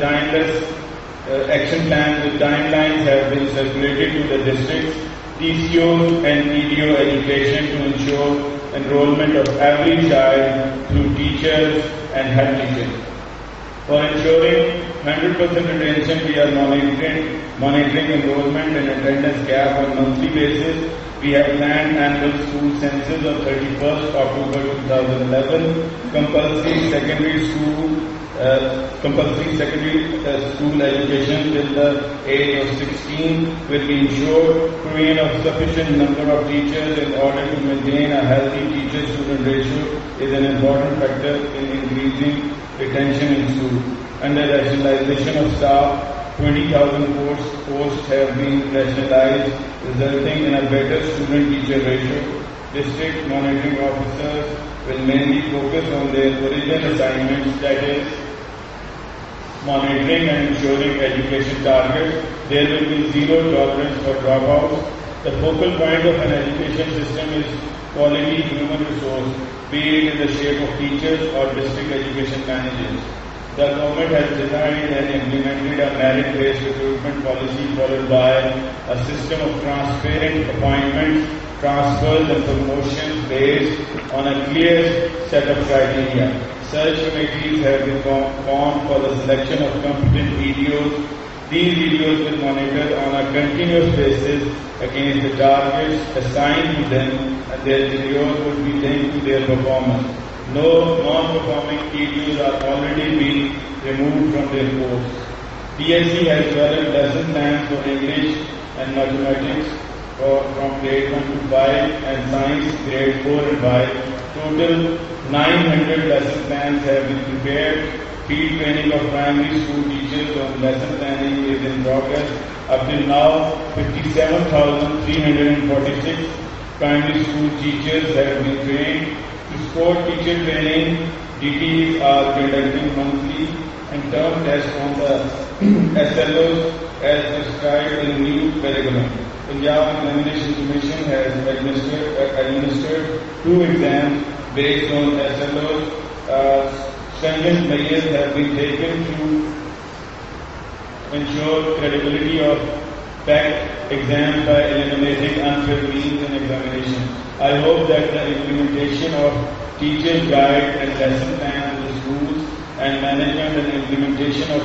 timeless action plans with timelines have been circulated to the districts, TCOs and EDO education to ensure enrollment of every child through teachers and head teachers. For ensuring 100% retention, we are monitoring enrollment and attendance gap on a monthly basis. We have planned annual school census on 31st October 2011. Compulsory secondary school education till the age of 16 will be ensured. Provision of sufficient number of teachers in order to maintain a healthy teacher-student ratio is an important factor in increasing retention in school. Under rationalization of staff, 20,000 posts have been rationalized, resulting in a better student-teacher ratio. District monitoring officers will mainly focus on their original assignments, that is, monitoring and ensuring education targets. There will be zero tolerance for dropouts. The focal point of an education system is quality human resource, be it in the shape of teachers or district education managers. The government has designed and implemented a merit-based recruitment policy followed by a system of transparent appointments, transfers and promotions based on a clear set of criteria. Search committees have been formed for the selection of competent EDOs. These EDOs will monitor on a continuous basis against the targets assigned to them, and their tenure would be linked to their performance. No non-performing EDOs are already being removed from their posts. PSC has developed lesson plans for English and mathematics from grade 1 to 5 and science grade 4 and 5. Total 900 lesson plans have been prepared. Field training of primary school teachers on lesson planning is in progress. Up till now, 57,346 primary school teachers have been trained. To support teacher training, DTs are conducting monthly and term tests on the SLOs as prescribed in the new curriculum. Punjab Examination Commission has administered 2 exams based on SLOs. Stringent measures have been taken to ensure credibility of fact exams by eliminating unfair means in examination. I hope that the implementation of teacher's guide and lesson plans in the schools and management and implementation of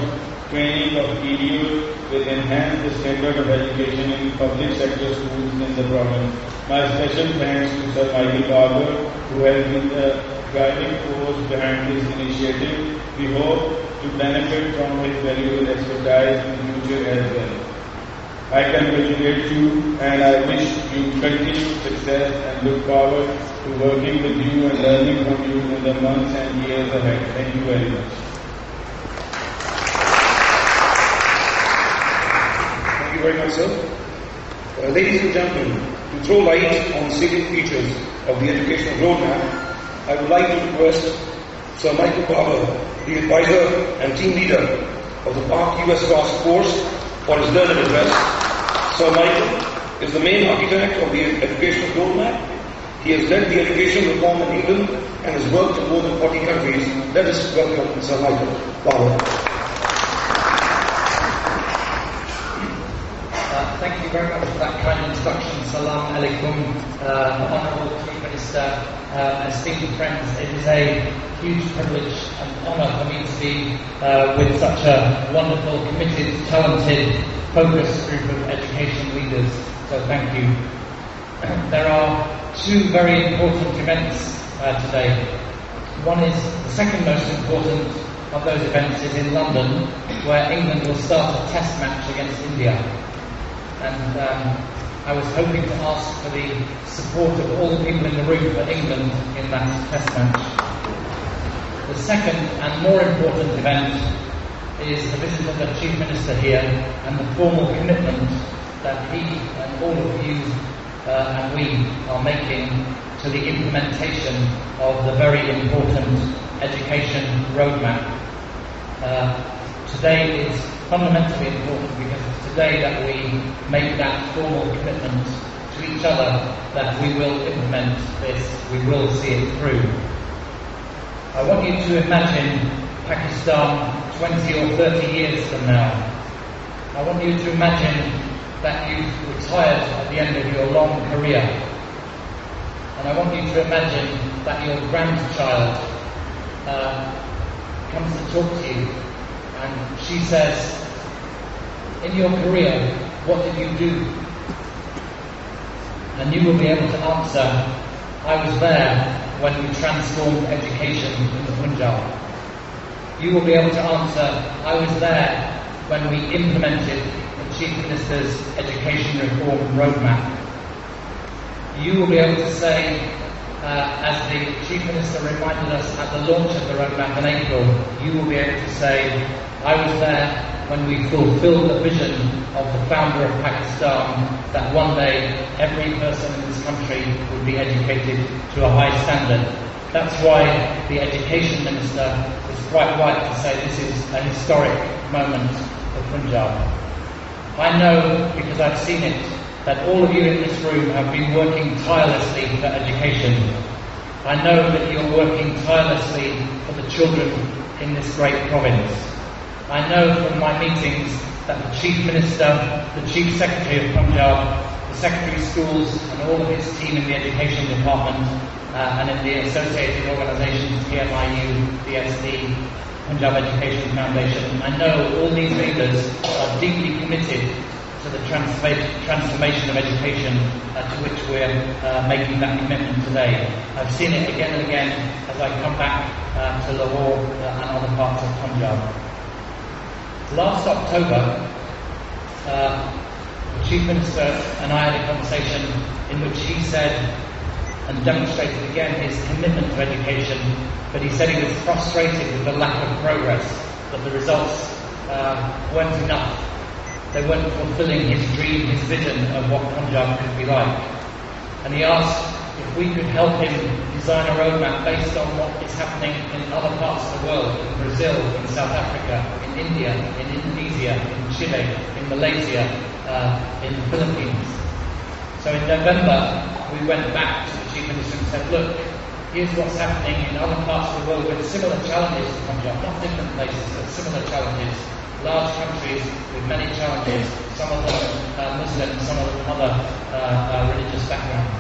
training of EDOs will enhance the standard of education in public sector schools in the province. My special thanks to Sir Michael Barber, who has been the driving force behind this initiative. We hope to benefit from his valuable expertise in the future as well. I congratulate you and I wish you continued success and look forward to working with you and learning from you in the months and years ahead. Thank you very much. Thank you very much, sir. Ladies and gentlemen, to throw light on salient features of the educational roadmap, I would like to request Sir Michael Barber, the advisor and team leader of the Park US Task Force, for his learned address. Sir Michael is the main architect of the educational roadmap. He has led the education reform in England and has worked in more than 40 countries. Let us welcome Sir Michael Barber. Thank you very much for that kind introduction. Salam alaikum, Honourable Chief Minister, esteemed friends. It is a huge privilege and honour for me to be with such a wonderful, committed, talented, focused group of education leaders. So thank you. There are 2 very important events today. One is the second most important of those events is in London, where England will start a test match against India. And I was hoping to ask for the support of all the people in the room for England in that test match. The second and more important event is the visit of the Chief Minister here and the formal commitment that he and all of you and we are making to the implementation of the very important education roadmap. Today is fundamentally important because it's today that we make that formal commitment to each other that we will implement this, we will see it through. I want you to imagine Pakistan 20 or 30 years from now. I want you to imagine that you've retired at the end of your long career. And I want you to imagine that your grandchild comes to talk to you and she says, in your career, what did you do? And you will be able to answer, I was there when we transformed education in the Punjab. You will be able to answer, I was there when we implemented the Chief Minister's Education Reform Roadmap. You will be able to say, as the Chief Minister reminded us at the launch of the roadmap in April, you will be able to say, I was there when we fulfilled the vision of the founder of Pakistan that one day every person in this country would be educated to a high standard. That's why the Education Minister is quite right to say this is a historic moment for Punjab. I know, because I've seen it, that all of you in this room have been working tirelessly for education. I know that you're working tirelessly for the children in this great province. I know from my meetings that the Chief Minister, the Chief Secretary of Punjab, the Secretary of Schools and all of his team in the Education Department and in the associated organisations, PMIU, DSD, Punjab Education Foundation, I know all these leaders are deeply committed to the transformation of education to which we're making that commitment today. I've seen it again and again as I come back to Lahore and other parts of Punjab. Last October, the Chief Minister and I had a conversation in which he said and demonstrated again his commitment to education, but he said he was frustrated with the lack of progress, that the results weren't enough. They weren't fulfilling his dream, his vision of what Punjab could be like. And he asked if we could help him design a roadmap based on what is happening in other parts of the world, in Brazil, in South Africa, in India, in Indonesia, in Chile, in Malaysia, in the Philippines. So in November, we went back to the Chief Minister and said, look, here's what's happening in other parts of the world with similar challenges to Punjab, not different places, but similar challenges. Large countries with many challenges, some of them Muslim, some of them other religious backgrounds.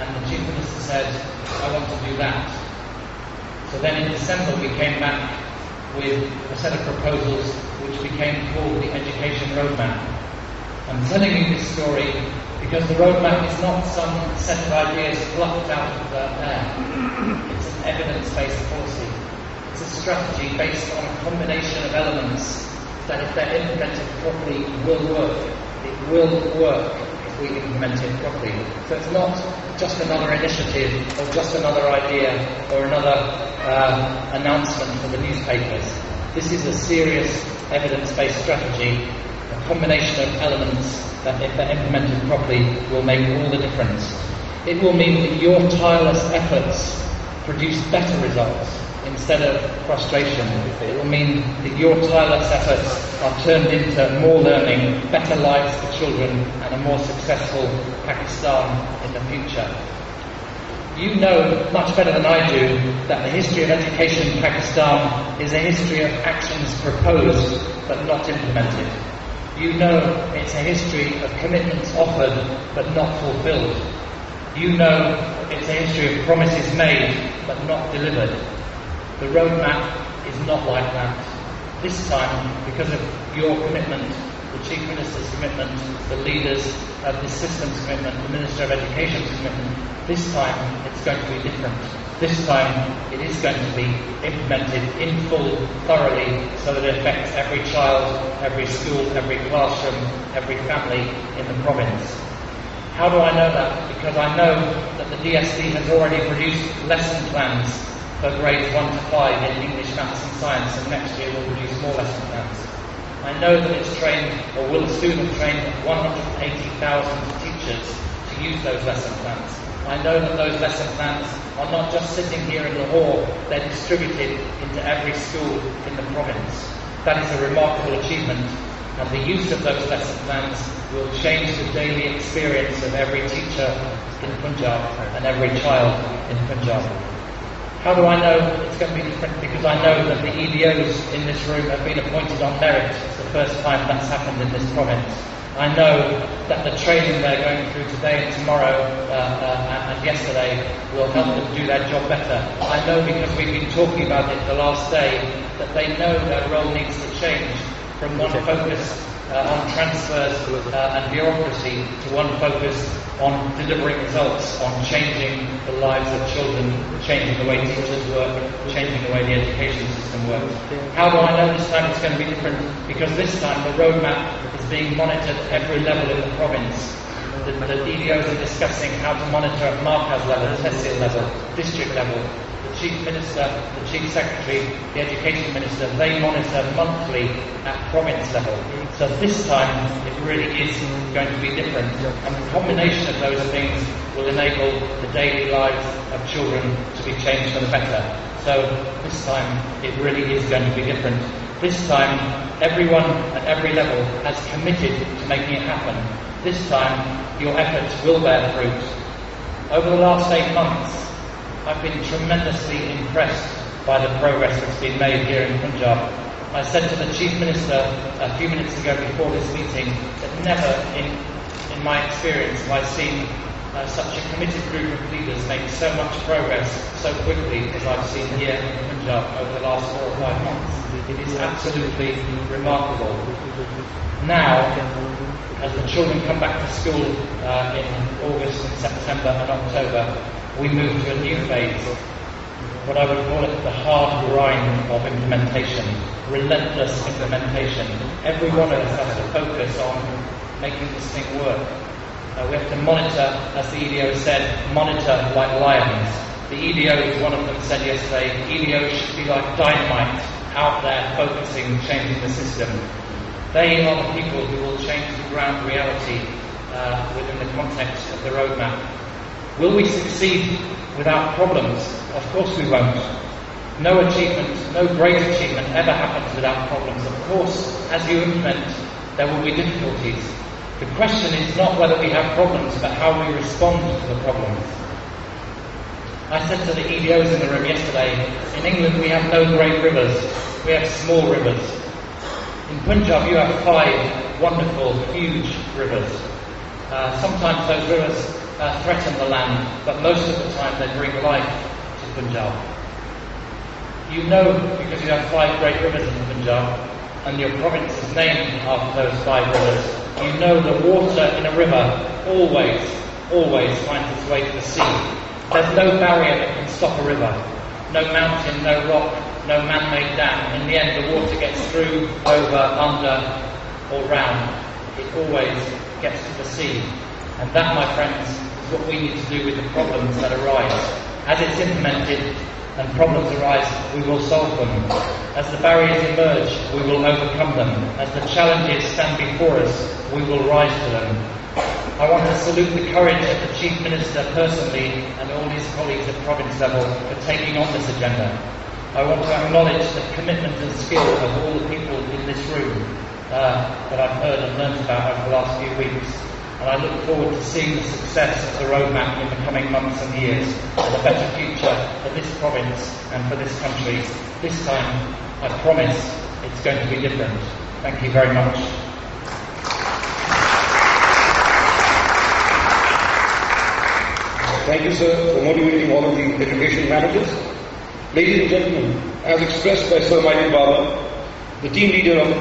And the Chief Minister said, I want to do that. So then in December we came back with a set of proposals which became called the Education Roadmap. I'm telling you this story because the roadmap is not some set of ideas plucked out of the air. It's an evidence-based policy. It's a strategy based on a combination of elements that, if they're implemented properly, will work. It will work if we implement it properly. So it's not just another initiative or just another idea or another announcement for the newspapers. This is a serious evidence-based strategy, a combination of elements that, if they're implemented properly, will make all the difference. It will mean that your tireless efforts produce better results instead of frustration. It will mean that your tireless efforts are turned into more learning, better lives for children, and a more successful Pakistan in the future. You know much better than I do that the history of education in Pakistan is a history of actions proposed but not implemented. You know it's a history of commitments offered but not fulfilled. You know it's a history of promises made but not delivered. The roadmap is not like that. This time, because of your commitment, the Chief Minister's commitment, the leaders of this system's commitment, the Minister of Education's commitment, this time it's going to be different. This time it is going to be implemented in full, thoroughly, so that it affects every child, every school, every classroom, every family in the province. How do I know that? Because I know that the DSD has already produced lesson plans for grades 1 to 5 in English, Maths and Science, and next year we'll produce more lesson plans. I know that it's trained, or will soon have trained, 180,000 teachers to use those lesson plans. I know that those lesson plans are not just sitting here in Lahore, they're distributed into every school in the province. That is a remarkable achievement, and the use of those lesson plans will change the daily experience of every teacher in Punjab and every child in Punjab. How do I know it's going to be different? Because I know that the EDOs in this room have been appointed on merit. It's the first time that's happened in this province. I know that the training they're going through today and tomorrow and yesterday will help them do their job better. I know, because we've been talking about it the last day, that they know their role needs to change from one focus on transfers and bureaucracy to one focus on delivering results, on changing the lives of children, changing the way teachers work, changing the way the education system works. How do I know this time it's going to be different? Because this time the roadmap is being monitored at every level in the province. The EDOs are discussing how to monitor at Markaz level, Tehsil level, district level. The Chief Minister, the Chief Secretary, the Education Minister, they monitor monthly at province level. So this time it really is going to be different, and the combination of those things will enable the daily lives of children to be changed for the better. So this time it really is going to be different. This time everyone at every level has committed to making it happen. This time your efforts will bear fruit. Over the last 8 months I've been tremendously impressed by the progress that's been made here in Punjab. I said to the Chief Minister a few minutes ago before this meeting that never in my experience have I seen such a committed group of leaders make so much progress so quickly as I've seen here in Punjab over the last 4 or 5 months. It is absolutely remarkable. Now, as the children come back to school in August and September and October, we move to a new phase, what I would call it the hard grind of implementation, relentless implementation. Every one of us has to focus on making this thing work. We have to monitor, as the EDO said, monitor like lions. The EDOs, one of them said yesterday, EDOs should be like dynamite out there focusing, changing the system. They are the people who will change the ground reality within the context of the roadmap. Will we succeed without problems? Of course we won't. No achievement, no great achievement ever happens without problems. Of course, as you implement, there will be difficulties. The question is not whether we have problems, but how we respond to the problems. I said to the EDOs in the room yesterday, in England we have no great rivers, we have small rivers. In Punjab you have 5 wonderful, huge rivers. Sometimes those rivers threaten the land, but most of the time they bring life to Punjab. You know, because you have 5 great rivers in Punjab, and your province is named after those 5 rivers, you know the water in a river always finds its way to the sea. There's no barrier that can stop a river. No mountain, no rock, no man-made dam. In the end, the water gets through, over, under, or round. It always gets to the sea. And that, my friends, is what we need to do with the problems that arise. As it's implemented and problems arise, we will solve them. As the barriers emerge, we will overcome them. As the challenges stand before us, we will rise to them. I want to salute the courage of the Chief Minister personally and all his colleagues at province level for taking on this agenda. I want to acknowledge the commitment and skill of all the people in this room that I've heard and learned about over the last few weeks. And I look forward to seeing the success of the roadmap in the coming months and years, and a better future for this province and for this country. This time, I promise, it's going to be different. Thank you very much. Thank you, sir, for motivating all of the education managers. Ladies and gentlemen, as expressed by Sir Michael Baba, the team leader of the